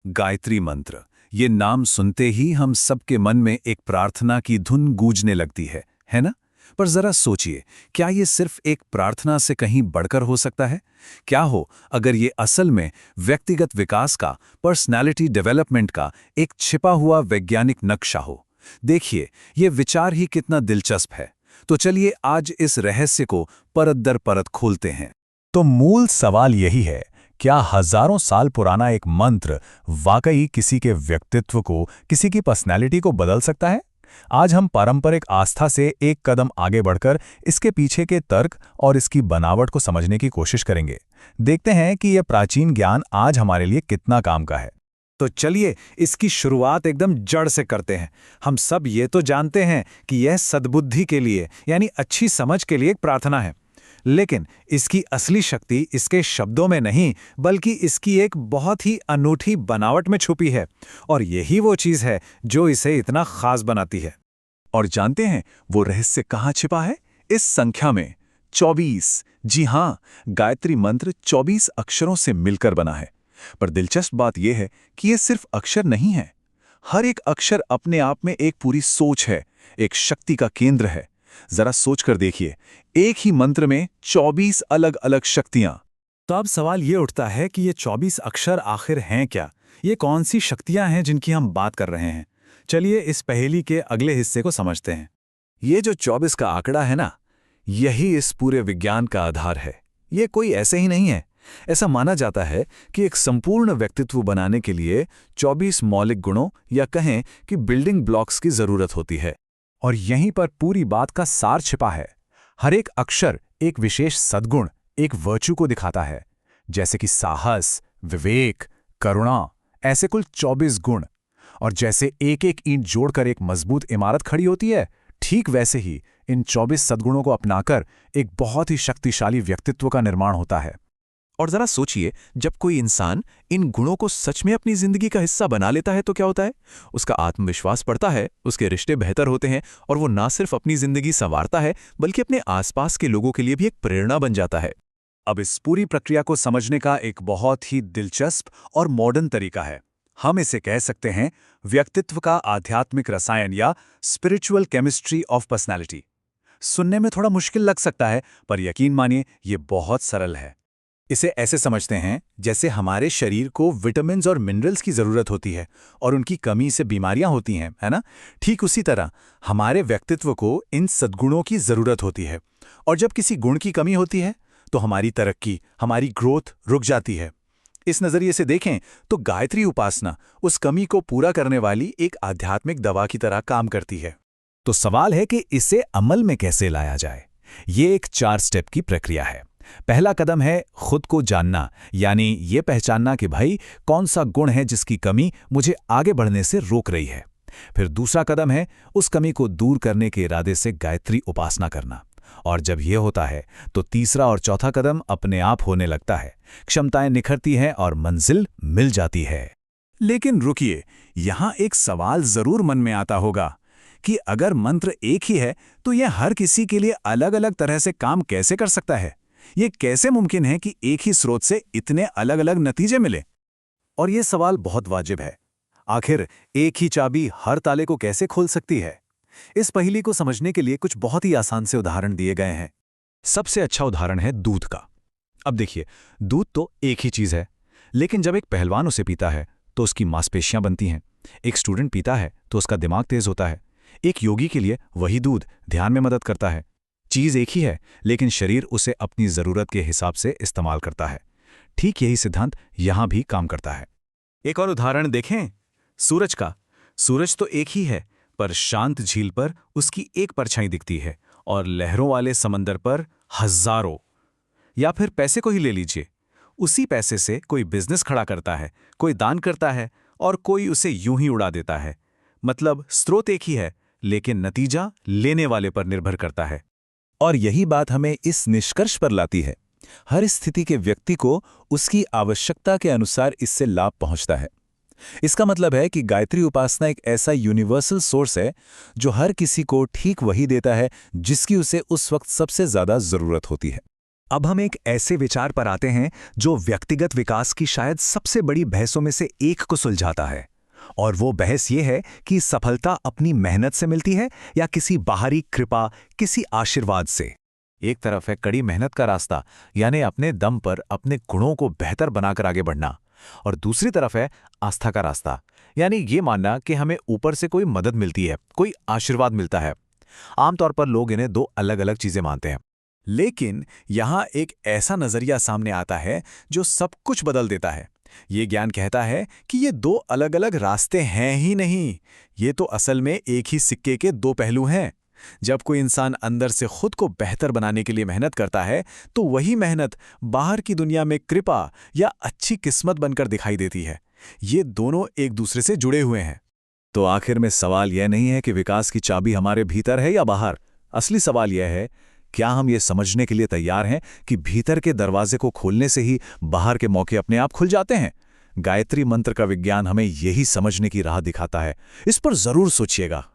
गायत्री मंत्र, ये नाम सुनते ही हम सबके मन में एक प्रार्थना की धुन गूंजने लगती है ना? पर जरा सोचिए, क्या ये सिर्फ एक प्रार्थना से कहीं बढ़कर हो सकता है? क्या हो अगर ये असल में व्यक्तिगत विकास का, पर्सनैलिटी डेवलपमेंट का एक छिपा हुआ वैज्ञानिक नक्शा हो? देखिए, ये विचार ही कितना दिलचस्प है। तो चलिए आज इस रहस्य को परत दर परत खोलते हैं। तो मूल सवाल यही है, क्या हजारों साल पुराना एक मंत्र वाकई किसी के व्यक्तित्व को, किसी की पर्सनैलिटी को बदल सकता है? आज हम पारंपरिक आस्था से एक कदम आगे बढ़कर इसके पीछे के तर्क और इसकी बनावट को समझने की कोशिश करेंगे। देखते हैं कि यह प्राचीन ज्ञान आज हमारे लिए कितना काम का है। तो चलिए इसकी शुरुआत एकदम जड़ से करते हैं। हम सब ये तो जानते हैं कि यह सद्बुद्धि के लिए यानी अच्छी समझ के लिए एक प्रार्थना है, लेकिन इसकी असली शक्ति इसके शब्दों में नहीं बल्कि इसकी एक बहुत ही अनूठी बनावट में छुपी है। और यही वो चीज़ है जो इसे इतना खास बनाती है। और जानते हैं वो रहस्य कहाँ छिपा है? इस संख्या में 24। जी हाँ, गायत्री मंत्र 24 अक्षरों से मिलकर बना है। पर दिलचस्प बात यह है कि ये सिर्फ अक्षर नहीं है। हर एक अक्षर अपने आप में एक पूरी सोच है, एक शक्ति का केंद्र है। जरा सोचकर देखिए, एक ही मंत्र में 24 अलग अलग शक्तियां। तो अब सवाल ये उठता है कि ये 24 अक्षर आखिर हैं क्या? ये कौन सी शक्तियां हैं जिनकी हम बात कर रहे हैं? चलिए इस पहेली के अगले हिस्से को समझते हैं। ये जो 24 का आंकड़ा है ना, यही इस पूरे विज्ञान का आधार है। ये कोई ऐसे ही नहीं है। ऐसा माना जाता है कि एक संपूर्ण व्यक्तित्व बनाने के लिए 24 मौलिक गुणों या कहें कि बिल्डिंग ब्लॉक्स की जरूरत होती है। और यहीं पर पूरी बात का सार छिपा है। हर एक अक्षर एक विशेष सद्गुण, एक वर्च्यू को दिखाता है, जैसे कि साहस, विवेक, करुणा, ऐसे कुल 24 गुण। और जैसे एक एक ईंट जोड़कर एक मजबूत इमारत खड़ी होती है, ठीक वैसे ही इन 24 सद्गुणों को अपनाकर एक बहुत ही शक्तिशाली व्यक्तित्व का निर्माण होता है। और जरा सोचिए, जब कोई इंसान इन गुणों को सच में अपनी जिंदगी का हिस्सा बना लेता है तो क्या होता है? उसका आत्मविश्वास बढ़ता है, उसके रिश्ते बेहतर होते हैं और वो ना सिर्फ अपनी जिंदगी संवारता है बल्कि अपने आसपास के लोगों के लिए भी एक प्रेरणा बन जाता है। अब इस पूरी प्रक्रिया को समझने का एक बहुत ही दिलचस्प और मॉडर्न तरीका है। हम इसे कह सकते हैं व्यक्तित्व का आध्यात्मिक रसायन या स्पिरिचुअल केमिस्ट्री ऑफ पर्सनैलिटी। सुनने में थोड़ा मुश्किल लग सकता है, पर यकीन मानिए ये बहुत सरल है। इसे ऐसे समझते हैं जैसे हमारे शरीर को विटामिन्स और मिनरल्स की ज़रूरत होती है और उनकी कमी से बीमारियां होती हैं, है ना? ठीक उसी तरह हमारे व्यक्तित्व को इन सद्गुणों की ज़रूरत होती है। और जब किसी गुण की कमी होती है तो हमारी तरक्की, हमारी ग्रोथ रुक जाती है। इस नज़रिए से देखें तो गायत्री उपासना उस कमी को पूरा करने वाली एक आध्यात्मिक दवा की तरह काम करती है। तो सवाल है कि इसे अमल में कैसे लाया जाए। ये एक 4 स्टेप की प्रक्रिया है। पहला कदम है खुद को जानना, यानी ये पहचानना कि भाई कौन सा गुण है जिसकी कमी मुझे आगे बढ़ने से रोक रही है। फिर दूसरा कदम है उस कमी को दूर करने के इरादे से गायत्री उपासना करना। और जब यह होता है तो तीसरा और चौथा कदम अपने आप होने लगता है, क्षमताएं निखरती हैं और मंजिल मिल जाती है। लेकिन रुकिए, यहां एक सवाल जरूर मन में आता होगा कि अगर मंत्र एक ही है तो यह हर किसी के लिए अलग अलग तरह से काम कैसे कर सकता है? ये कैसे मुमकिन है कि एक ही स्रोत से इतने अलग अलग नतीजे मिले? और यह सवाल बहुत वाजिब है। आखिर एक ही चाबी हर ताले को कैसे खोल सकती है? इस पहेली को समझने के लिए कुछ बहुत ही आसान से उदाहरण दिए गए हैं। सबसे अच्छा उदाहरण है दूध का। अब देखिए, दूध तो एक ही चीज है, लेकिन जब एक पहलवान उसे पीता है तो उसकी मांसपेशियां बनती हैं। एक स्टूडेंट पीता है तो उसका दिमाग तेज होता है। एक योगी के लिए वही दूध ध्यान में मदद करता है। चीज एक ही है, लेकिन शरीर उसे अपनी जरूरत के हिसाब से इस्तेमाल करता है। ठीक यही सिद्धांत यहां भी काम करता है। एक और उदाहरण देखें, सूरज का। सूरज तो एक ही है, पर शांत झील पर उसकी एक परछाई दिखती है और लहरों वाले समंदर पर हजारों। या फिर पैसे को ही ले लीजिए, उसी पैसे से कोई बिजनेस खड़ा करता है, कोई दान करता है और कोई उसे यूं ही उड़ा देता है। मतलब स्रोत एक ही है, लेकिन नतीजा लेने वाले पर निर्भर करता है। और यही बात हमें इस निष्कर्ष पर लाती है, हर स्थिति के व्यक्ति को उसकी आवश्यकता के अनुसार इससे लाभ पहुंचता है। इसका मतलब है कि गायत्री उपासना एक ऐसा यूनिवर्सल सोर्स है जो हर किसी को ठीक वही देता है जिसकी उसे उस वक्त सबसे ज्यादा जरूरत होती है। अब हम एक ऐसे विचार पर आते हैं जो व्यक्तिगत विकास की शायद सबसे बड़ी बहसों में से एक को सुलझाता है। और वो बहस ये है कि सफलता अपनी मेहनत से मिलती है या किसी बाहरी कृपा, किसी आशीर्वाद से। एक तरफ है कड़ी मेहनत का रास्ता, यानी अपने दम पर अपने गुणों को बेहतर बनाकर आगे बढ़ना, और दूसरी तरफ है आस्था का रास्ता, यानी ये मानना कि हमें ऊपर से कोई मदद मिलती है, कोई आशीर्वाद मिलता है। आमतौर पर लोग इन्हें दो अलग अलग चीजें मानते हैं। लेकिन यहां एक ऐसा नजरिया सामने आता है जो सब कुछ बदल देता है। ये ज्ञान कहता है कि ये दो अलग अलग रास्ते हैं ही नहीं, ये तो असल में एक ही सिक्के के दो पहलू हैं। जब कोई इंसान अंदर से खुद को बेहतर बनाने के लिए मेहनत करता है, तो वही मेहनत बाहर की दुनिया में कृपा या अच्छी किस्मत बनकर दिखाई देती है। ये दोनों एक दूसरे से जुड़े हुए हैं। तो आखिर में सवाल यह नहीं है कि विकास की चाबी हमारे भीतर है या बाहर। असली सवाल यह है, क्या हम ये समझने के लिए तैयार हैं कि भीतर के दरवाजे को खोलने से ही बाहर के मौके अपने आप खुल जाते हैं? गायत्री मंत्र का विज्ञान हमें यही समझने की राह दिखाता है। इस पर जरूर सोचिएगा।